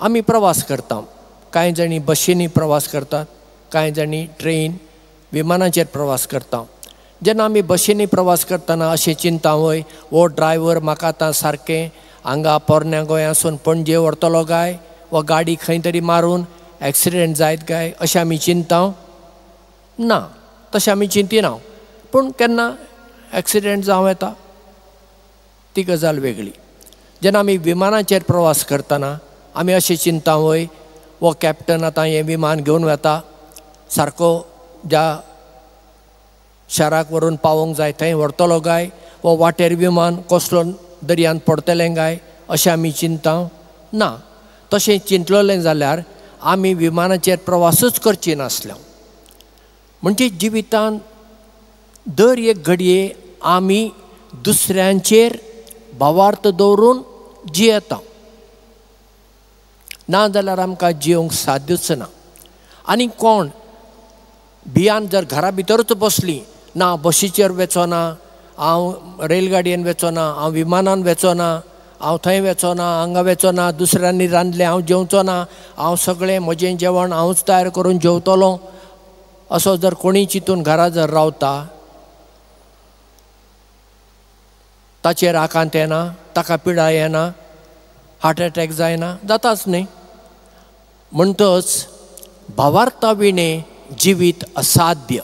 आमी प्रवास करता. कांय जाणी बशींनी प्रवास करतात, कांय जाणी ट्रेन विमानाचेर प्रवास करता. जेन्ना आमी बशींनी प्रवास करतना अशें चिंता वय हो ड्रायव्हर म्हाका आतां सारकें हांगा पोरन्या गोंयासून पणजे व्हरतलो काय, वा गाडी खंय तरी मारून एक्सिडेंट जायत काय, अशें आमी चिंता ना. तशें आमी चिंतिना. पूण केन्ना एक्सिडेंट जावं येता ती गजाल वेगळी. जेन्ना आमी विमानाचेर प्रवास करतना आमी अशें चिंता वय वो कॅप्टन आतां हें विमान घेवन वता, सारको ज्या शाराक व्हरून पावोंक जाय थंय व्हरतलो काय, वो वाटेर विमान कसलो दर्यांत पडटलें काय, अशें आमी चिंता ना. तशें चिंतलेलें जाल्यार आमी विमानाचेर प्रवासूच करची नासल्यो. म्हणजे जिवितांत दर एक घडये आमी दुसऱ्यांचेर भावार्थ दवरून जियेता, ना जाल्यार आमकां जियोंक साध्यच ना. आनी कोण भियान जर घरा भितरूच बसलीं, ना बशीचेर वेचोना, हांव रेलगाडयेन वेचोना, हांव विमानान वेचोना, हांव थंय वेचोना, हांगा वेचोना, दुसऱ्यांनी रांदलें हांव जेवचो ना, हांव सगळें म्हजें जेवण हांवूच तयार करून जेवतलों, असो जर कोणी चिंतून घरा जर रावता, ताचेर आकांत येना, ताका पिडा येना, हार्ट एटॅक जायना, जाताच न्ही. म्हणटच भावार्था विणे जिवीत असाध्य.